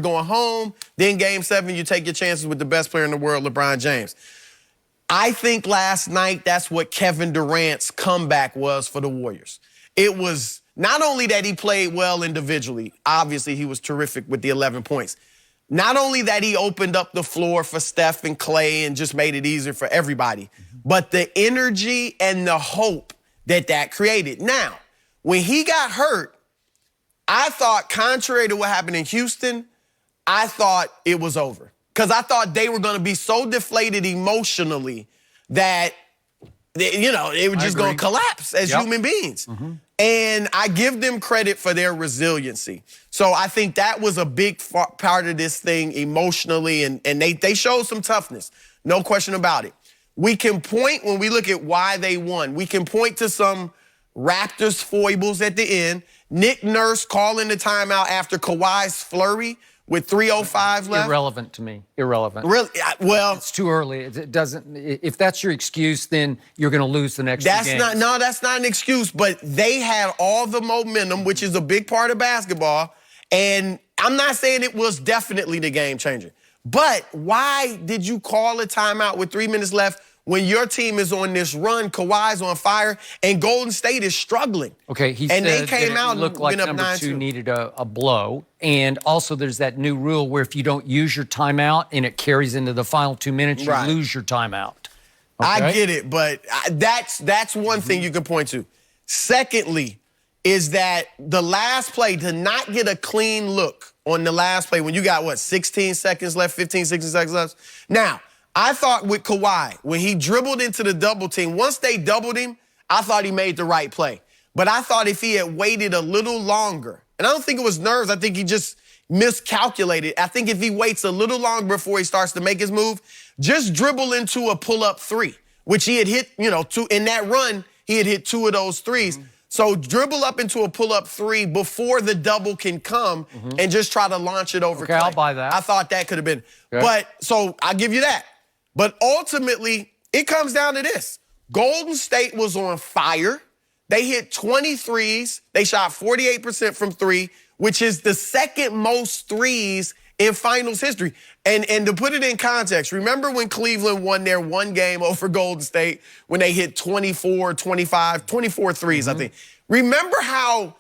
going home. Then Game 7, you take your chances with the best player in the world, LeBron James. I think last night that's what Kevin Durant's comeback was for the Warriors. It was not only that he played well individually. Obviously, he was terrific with the 11 points. Not only that he opened up the floor for Steph and Klay and just made it easier for everybody, but the energy and the hope that created. Now, when he got hurt, I thought, contrary to what happened in Houston, I thought it was over. Because I thought they were going to be so deflated emotionally that, they were just going to collapse as human beings. And I give them credit for their resiliency. So I think that was a big part of this thing emotionally, and they showed some toughness. No question about it. We can point, when we look at why they won, we can point to some Raptors foibles at the end. Nick Nurse calling the timeout after Kawhi's flurry with 3:05 left. Irrelevant to me. Irrelevant. Really? Well, it's too early. It doesn't. If that's your excuse, then you're going to lose the next game. That's not an excuse. But they had all the momentum, which is a big part of basketball. And I'm not saying it was definitely the game changer. But why did you call a timeout with 3 minutes left when your team is on this run, Kawhi's on fire, and Golden State is struggling? Okay, they came out and looked like went up number 9-2. two needed a blow. And also there's that new rule where if you don't use your timeout and it carries into the final 2 minutes, you lose your timeout. Okay? I get it, but that's one thing you can point to. Secondly, is that the last play, to not get a clean look on the last play when you got, 16 seconds left, 15, 16 seconds left? Now, I thought with Kawhi, when he dribbled into the double team, once they doubled him, I thought he made the right play. But I thought if he had waited a little longer, and I don't think it was nerves, I think he just miscalculated. I think if he waits a little longer before he starts to make his move, just dribble into a pull-up three, which he had hit, in that run, he had hit 2 of those threes. So dribble up into a pull-up three before the double can come and just try to launch it over Klay. I'll buy that. I thought that could have been. Okay. But, so I'll give you that. But ultimately, it comes down to this. Golden State was on fire. They hit 23s. They shot 48% from three, which is the second most threes in finals history. And to put it in context, remember when Cleveland won their one game over Golden State when they hit 24, 25, 24 threes, I think. Remember how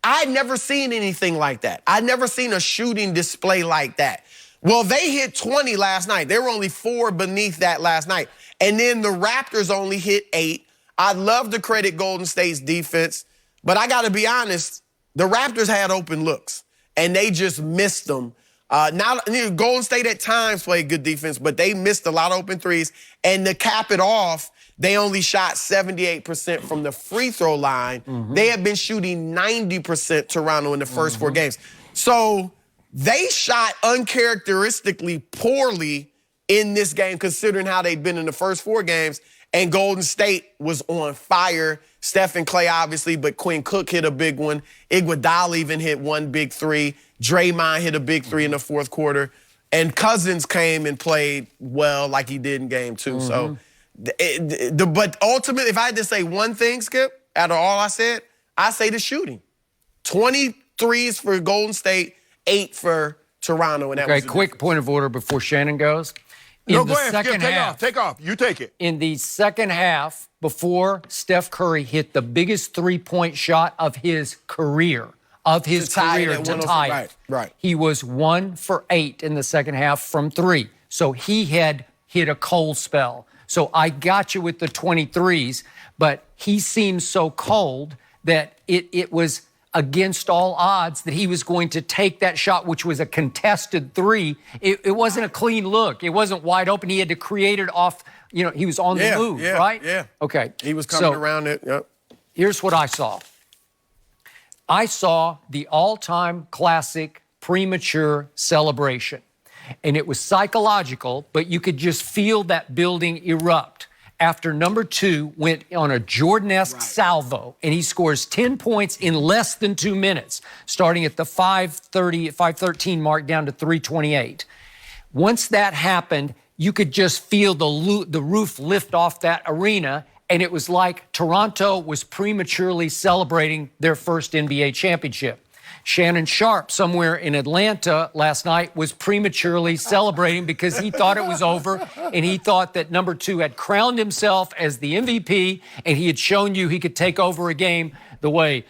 I'd never seen anything like that. I'd never seen a shooting display like that. Well, they hit 20 last night. They were only 4 beneath that last night. And then the Raptors only hit 8. I'd love to credit Golden State's defense, but I got to be honest, the Raptors had open looks, and they just missed them. Golden State at times played good defense, but they missed a lot of open threes. And to cap it off, they only shot 78% from the free throw line. They have been shooting 90%, Toronto, in the first 4 games. So they shot uncharacteristically poorly in this game, considering how they've been in the first 4 games. And Golden State was on fire. Steph and Klay, obviously, but Quinn Cook hit a big one. Iguodala even hit 1 big 3. Draymond hit a big 3 in the fourth quarter. And Cousins came and played well like he did in game 2. So, but ultimately, if I had to say one thing, Skip, out of all I said, I say the shooting. 23s for Golden State, 8 for Toronto. And that was quick point of order before Shannon goes. No, go ahead, Skip, take off. You take it. In the second half, before Steph Curry hit the biggest three-point shot of his career, to tie it. Right. He was 1 for 8 in the second half from 3. So he had hit a cold spell. So I got you with the 23s, but he seemed so cold that it was against all odds that he was going to take that shot, which was a contested 3. It wasn't a clean look. It wasn't wide open. He had to create it off, he was on the move, right? Yeah. Okay. He was coming around it, yep. Here's what I saw. I saw the all-time classic premature celebration. And it was psychological, but you could just feel that building erupt after number 2 went on a Jordan-esque salvo, and he scores 10 points in less than 2 minutes, starting at the 5:13 mark down to 3:28. Once that happened, you could just feel the roof lift off that arena, and it was like Toronto was prematurely celebrating their first NBA championship. Shannon Sharp, somewhere in Atlanta last night, was prematurely celebrating because he thought it was over, and he thought that number 2 had crowned himself as the MVP, and he had shown you he could take over a game the way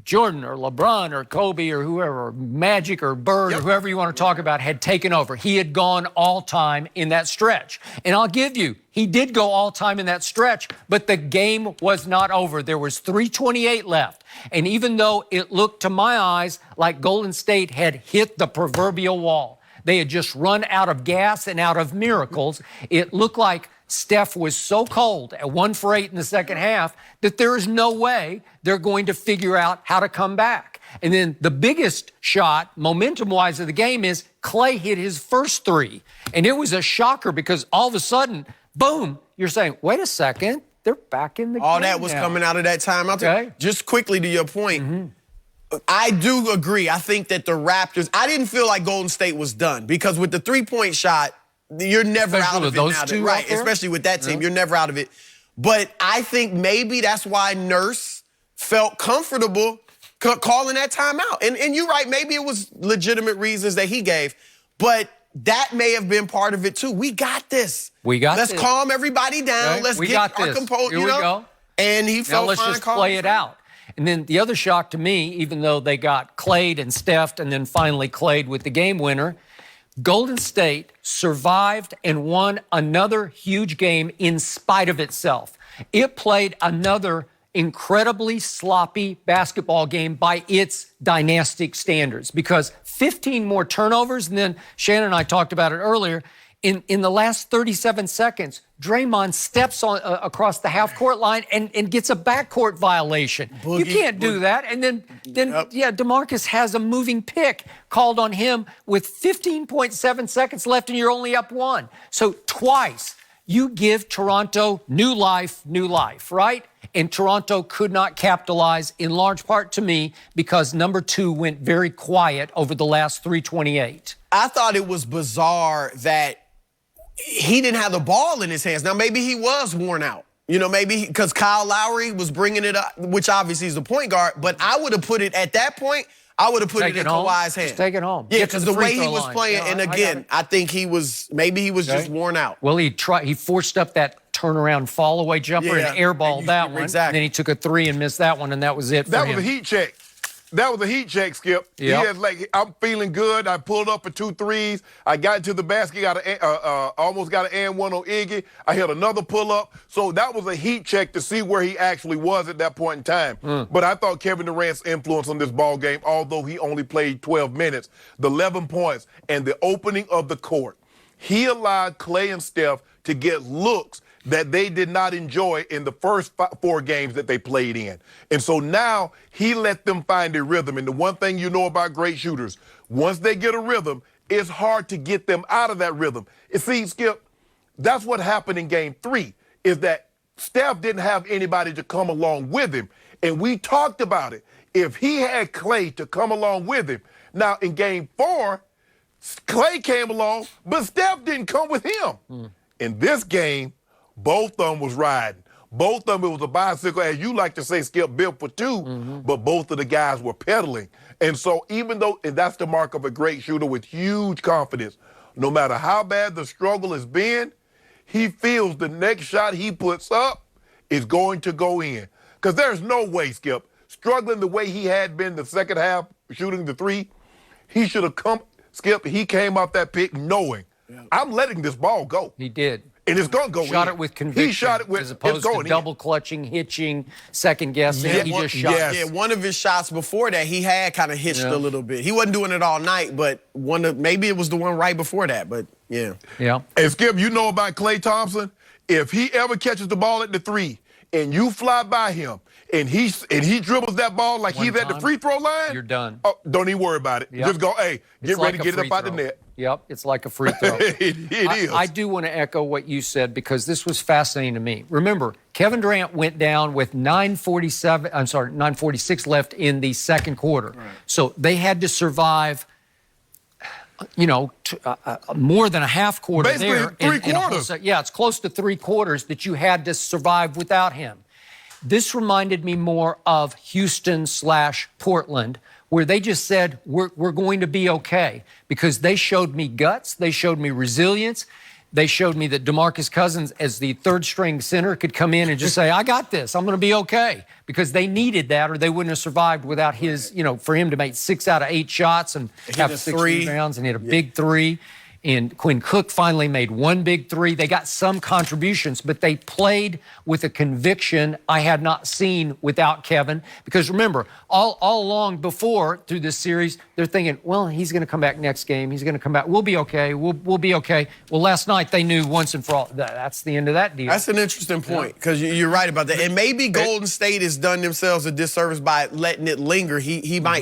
Jordan or LeBron or Kobe or whoever, or Magic or Bird or whoever you want to talk about had taken over. He had gone all-time in that stretch. And I'll give you, he did go all-time in that stretch, but the game was not over. There was 3:28 left. And even though it looked to my eyes like Golden State had hit the proverbial wall, they had just run out of gas and out of miracles, it looked like Steph was so cold at 1 for 8 in the second half that there is no way they're going to figure out how to come back. And then the biggest shot, momentum-wise, of the game is Klay hit his first 3. And it was a shocker because all of a sudden, boom, you're saying, wait a second, they're back in the game All that was now. coming out of that timeout. Okay. Just quickly to your point, I do agree. I think that the Raptors, I didn't feel like Golden State was done because with the 3-point shot, you're never Especially out of it those now. two Right, out there? especially with that team, you're never out of it. But I think maybe that's why Nurse felt comfortable calling that timeout. And you're right, maybe it was legitimate reasons that he gave, but that may have been part of it too. We got this. Let's calm everybody down. Okay. Let's We get got our this. composure. Here we go. And he felt now let's fine just calling play it out. And then the other shock to me, even though they got Clayed and Stephed and then finally Clayed with the game winner, Golden State survived and won another huge game in spite of itself. It played another incredibly sloppy basketball game by its dynastic standards because 15 more turnovers, and then Shannon and I talked about it earlier, in the last 37 seconds, Draymond steps on across the half-court line and gets a backcourt violation. You can't do that. And then DeMarcus has a moving pick called on him with 15.7 seconds left, and you're only up 1. So twice you give Toronto new life, right? And Toronto could not capitalize, in large part to me, because number 2 went very quiet over the last 3:28. I thought it was bizarre that he didn't have the ball in his hands. Now, maybe he was worn out. You know, maybe because Kyle Lowry was bringing it up, which obviously is the point guard. But I would have put it, at that point, I would have put it in Kawhi's hands. Just take it home. Yeah, because the way he was playing, and again, I think maybe he was just worn out. Well, he forced up that turnaround fall-away jumper and airballed that one. Exactly. And then he took a 3 and missed that one, and that was it for him. That was a heat check. That was a heat check, Skip. Yep. He had I'm feeling good. I pulled up for 2 threes. I got into the basket, almost got an and one on Iggy. I hit another pull-up. So that was a heat check to see where he actually was at that point in time. But I thought Kevin Durant's influence on this ball game, although he only played 12 minutes, the 11 points and the opening of the court, he allowed Klay and Steph to get looks that they did not enjoy in the first 4 games that they played in. And so now he let them find a rhythm. And the one thing you know about great shooters, once they get a rhythm, it's hard to get them out of that rhythm. You see, Skip, that's what happened in game 3, is that Steph didn't have anybody to come along with him. And we talked about it. If he had Klay to come along with him. Now, in game 4, Klay came along, but Steph didn't come with him. In this game, both of them was riding. Both of them, it was a bicycle, as you like to say, Skip, built for 2, but both of the guys were pedaling. And so even though, and that's the mark of a great shooter with huge confidence, no matter how bad the struggle has been, he feels the next shot he puts up is going to go in. Because there's no way, Skip, struggling the way he had been the second half, shooting the 3, he should have come, Skip, he came off that pick knowing, I'm letting this ball go. He did. And it's going to go in. Shot it with conviction. He shot it with, as opposed to double clutching, hitching, second guessing. He just shot. Yeah, one of his shots before that, he had kind of hitched a little bit. He wasn't doing it all night, but maybe it was the one right before that, but yeah. Yeah. And Skip, you know about Klay Thompson? If he ever catches the ball at the 3 and you fly by him and he dribbles that ball like he's at the free throw line, you're done. Oh, don't even worry about it. Just go, hey, get ready to get it up out the net. Yep, it's like a free throw. It is. I do want to echo what you said because this was fascinating to me. Remember, Kevin Durant went down with 9:46 left in the second quarter. Right. So they had to survive, more than a half quarter basically there. 3 quarters. It's close to 3 quarters that you had to survive without him. This reminded me more of Houston/Portland where they just said, we're going to be okay, because they showed me guts, they showed me resilience, they showed me that DeMarcus Cousins, as the third-string center, could come in and just say, I got this, I'm going to be okay, because they needed that, or they wouldn't have survived without his, for him to make 6 out of 8 shots and have 6 rebounds and hit a big three. And Quinn Cook finally made 1 big three. They got some contributions, but they played with a conviction I had not seen without Kevin. Because remember, all along before, through this series, they're thinking, well, he's going to come back next game. He's going to come back. We'll be okay. We'll be okay. Well, last night they knew once and for all that's the end of that deal. That's an interesting point, because you're right about that. And maybe Golden State has done themselves a disservice by letting it linger. He might